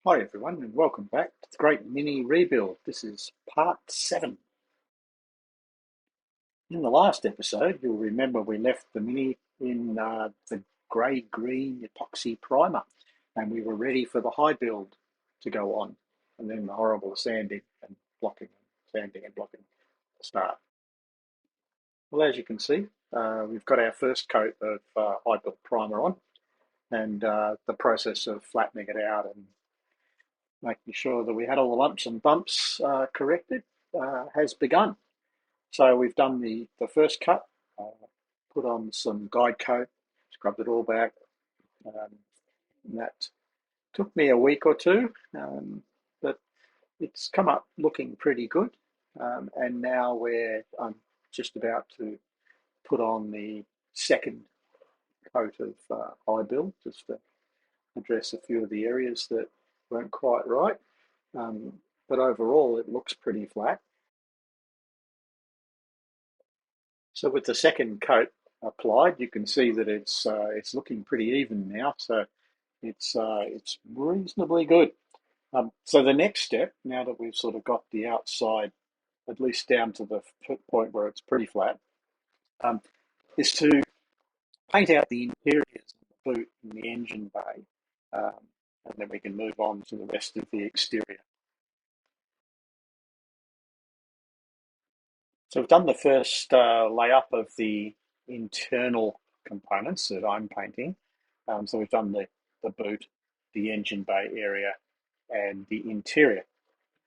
Hi everyone and welcome back to the Great Mini Rebuild. This is part 7. In the last episode, you'll remember we left the Mini in the grey-green epoxy primer and we were ready for the high build to go on, and then the horrible sanding and blocking, sanding and blocking start. Well, as you can see, we've got our first coat of high build primer on, and the process of flattening it out and making sure that we had all the lumps and bumps corrected has begun. So we've done the first cut, uh, put on some guide coat, scrubbed it all back. Um, and that took me a week or two, but it's come up looking pretty good. And now I'm just about to put on the second coat of high build, just to address a few of the areas that weren't quite right. Um, but overall, it looks pretty flat. So with the second coat applied, you can see that it's looking pretty even now. So it's reasonably good. So the next step, now that we've sort of got the outside at least down to the point where it's pretty flat, um, is to paint out the interiors of the boot and the engine bay, um, and then we can move on to the rest of the exterior. So we've done the first layup of the internal components that I'm painting. So we've done the boot, the engine bay area, and the interior.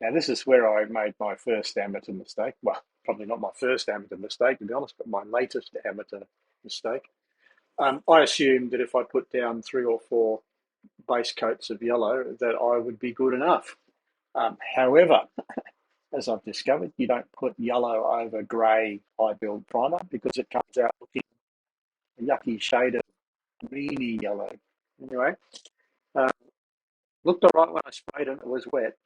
Now this is where I made my first amateur mistake. Well, probably not my first amateur mistake, to be honest, but my latest amateur mistake. I assumed that if I put down 3 or 4 base coats of yellow, that I would be good enough. However, as I've discovered, you don't put yellow over grey high build primer because it comes out looking a yucky shade of greeny yellow. Anyway, uh, looked all right when I sprayed it. It was wet.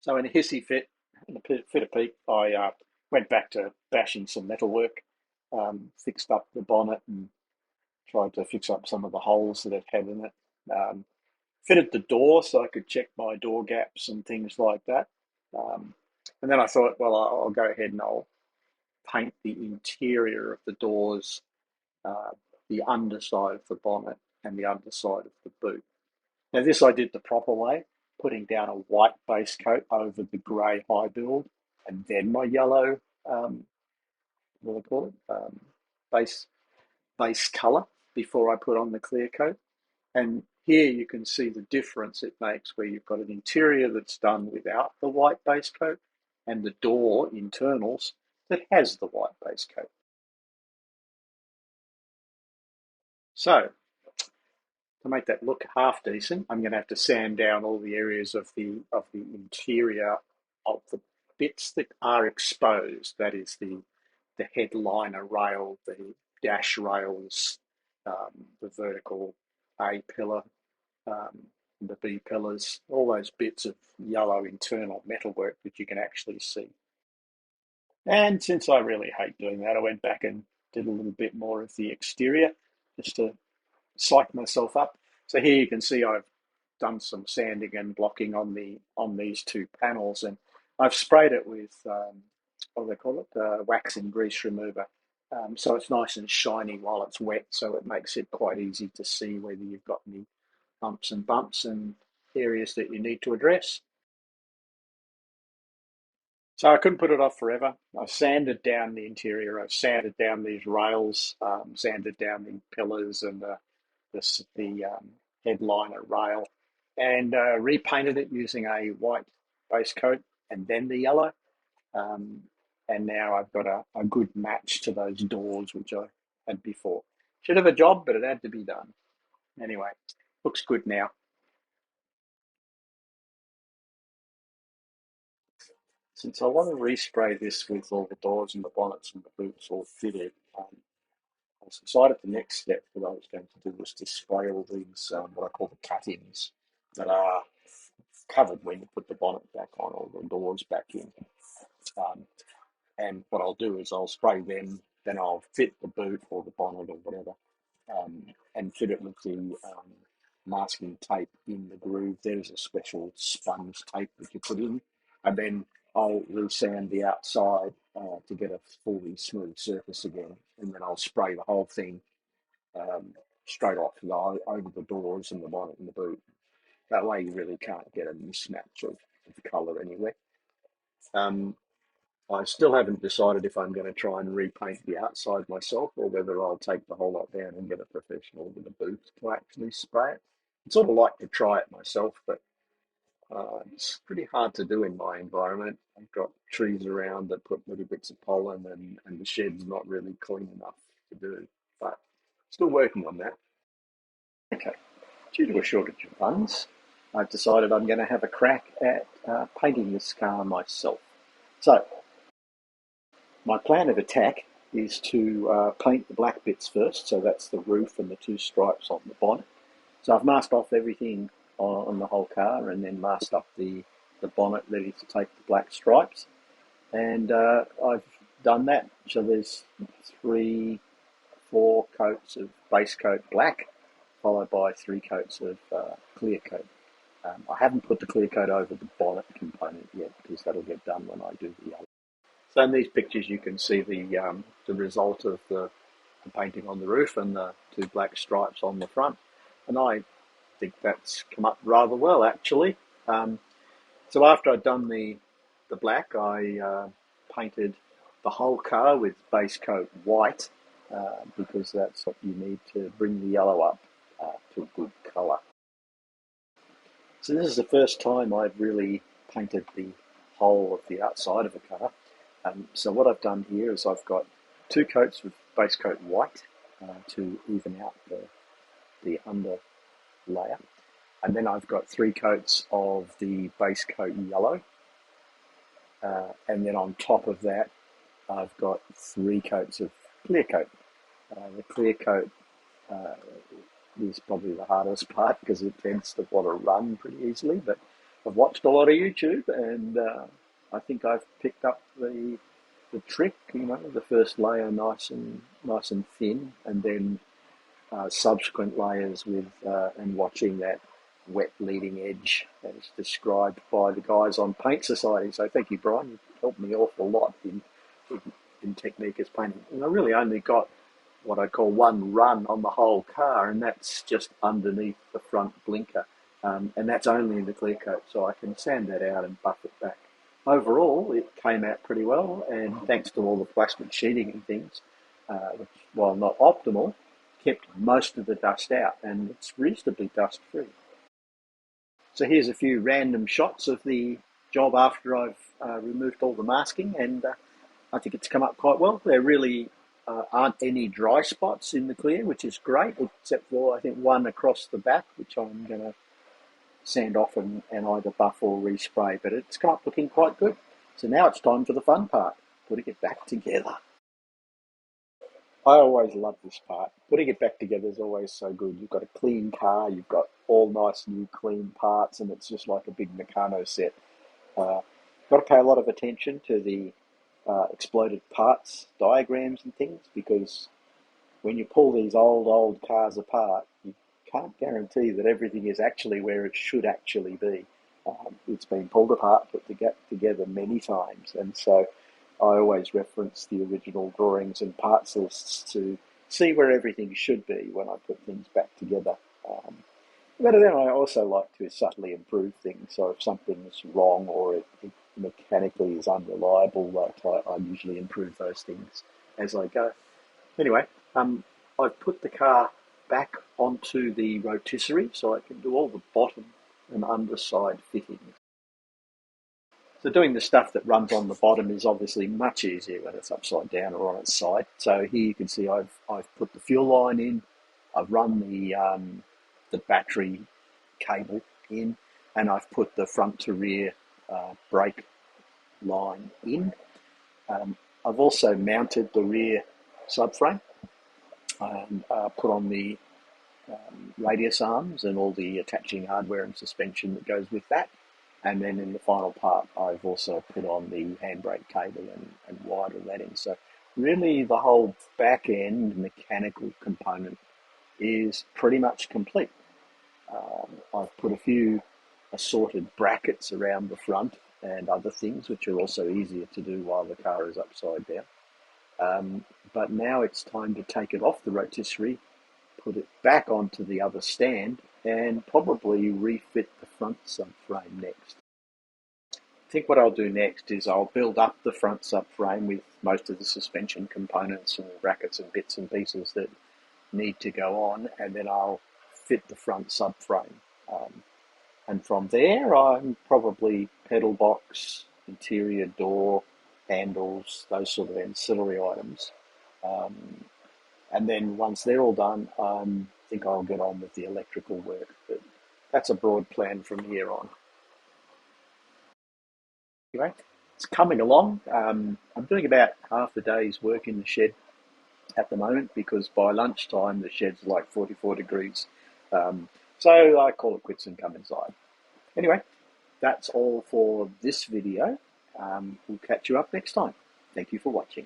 So in a hissy fit, in a fit of pique, I went back to bashing some metalwork, fixed up the bonnet and tried to fix up some of the holes that it had in it. Fitted the door so I could check my door gaps and things like that. Um, and then I thought, well, I'll go ahead and I'll paint the interior of the doors, uh, the underside of the bonnet, and the underside of the boot. Now, this I did the proper way, putting down a white base coat over the grey high build, and then my yellow, what do they call it, base base colour before I put on the clear coat. And here you can see the difference it makes, where you've got an interior that's done without the white base coat, and the door internals that has the white base coat. So to make that look half decent, I'm going to have to sand down all the areas of the interior of the bits that are exposed. That is the headliner rail, the dash rails, the vertical A pillar, um, the B pillars, all those bits of yellow internal metalwork that you can actually see. And since I really hate doing that, I went back and did a little bit more of the exterior just to psych myself up. So here you can see I've done some sanding and blocking on these two panels, and I've sprayed it with what do they call it? Wax and grease remover. So it's nice and shiny while it's wet, so it makes it quite easy to see whether you've got any bumps and bumps and areas that you need to address. So I couldn't put it off forever. I sanded down the interior. I sanded down these rails, sanded down the pillars and the headliner rail, and repainted it using a white base coat and then the yellow. Um, and now I've got a good match to those doors which I had before. Should have a job, but it had to be done. Anyway, looks good now. Since I want to respray this with all the doors and the bonnets and the boots all fitted, I decided the next step that I was going to do was to spray all these, what I call the cut-ins, that are covered when you put the bonnet back on or the doors back in. Um, and what I'll do is I'll spray them, then I'll fit the boot or the bonnet or whatever, and fit it with the masking tape in the groove. There's a special sponge tape that you put in, and then I'll resand the outside to get a fully smooth surface again, and then I'll spray the whole thing um, straight off over the doors and the bonnet and the boot. That way, you really can't get a mismatch of colour anywhere. Um, I still haven't decided if I'm going to try and repaint the outside myself or whether I'll take the whole lot down and get a professional with a boot to actually spray it. I'd sort of like to try it myself, but it's pretty hard to do in my environment. I've got trees around that put little bits of pollen, and the shed's not really clean enough to do. But still working on that. Okay, due to a shortage of funds, I've decided I'm going to have a crack at painting this car myself. So my plan of attack is to paint the black bits first, so that's the roof and the two stripes on the bonnet. So I've masked off everything on the whole car and then masked up the bonnet ready to take the black stripes. And I've done that. So there's 4 coats of base coat black, followed by 3 coats of clear coat. I haven't put the clear coat over the bonnet component yet because that'll get done when I do the yellow. So in these pictures you can see the result of the painting on the roof and the 2 black stripes on the front. And I think that's come up rather well actually. So after I'd done the black, I painted the whole car with base coat white because that's what you need to bring the yellow up to a good colour. So this is the first time I've really painted the whole of the outside of a car. So what I've done here is I've got 2 coats of base coat white to even out the under layer. And then I've got 3 coats of the base coat yellow. And then on top of that, I've got 3 coats of clear coat. The clear coat is probably the hardest part because it tends to want to run pretty easily. But I've watched a lot of YouTube, and I think I've picked up the trick. The first layer nice and thin, and then subsequent layers with and watching that wet leading edge as described by the guys on Paint Society. So thank you, Brian. You've helped me an awful lot in technique as painting. And I really only got what I call one run on the whole car, and that's just underneath the front blinker. And that's only in the clear coat, so I can sand that out and buff it back. Overall, it came out pretty well, and thanks to all the plastic sheeting and things, which, while not optimal, kept most of the dust out, and it's reasonably dust-free. So here's a few random shots of the job after I've removed all the masking, and I think it's come up quite well. There really aren't any dry spots in the clear, which is great, except for I think one across the back, which I'm going to sand off and either buff or respray, but it's come up looking quite good. So now it's time for the fun part, putting it back together. I always love this part. Putting it back together is always so good. You've got a clean car, you've got all nice new clean parts, and it's just like a big Meccano set. Got to pay a lot of attention to the exploded parts diagrams and things, because when you pull these old cars apart, you can't guarantee that everything is actually where it should actually be. It's been pulled apart, put together many times, and so I always reference the original drawings and parts lists to see where everything should be when I put things back together. But then I also like to subtly improve things, so if something's wrong or it mechanically is unreliable, I usually improve those things as I go. Anyway, I've put the car back onto the rotisserie so I can do all the bottom and underside fittings. So doing the stuff that runs on the bottom is obviously much easier when it's upside down or on its side. So here you can see I've put the fuel line in, I've run the battery cable in, and I've put the front to rear brake line in. I've also mounted the rear subframe and put on the radius arms and all the attaching hardware and suspension that goes with that. And then in the final part, I've also put on the handbrake cable and wired all that in. So really the whole back end mechanical component is pretty much complete. I've put a few assorted brackets around the front and other things, which are also easier to do while the car is upside down. But now it's time to take it off the rotisserie, put it back onto the other stand, and probably refit the front subframe next. I think what I'll do next is I'll build up the front subframe with most of the suspension components and brackets and bits and pieces that need to go on, and then I'll fit the front subframe. And from there, I'm probably pedal box, interior door, handles, those sort of ancillary items. Um, and then once they're all done, I think I'll get on with the electrical work. But that's a broad plan from here on. Anyway, it's coming along. I'm doing about half a day's work in the shed at the moment because by lunchtime the shed's like 44 degrees. So I call it quits and come inside. Anyway, that's all for this video. We'll catch you up next time. Thank you for watching.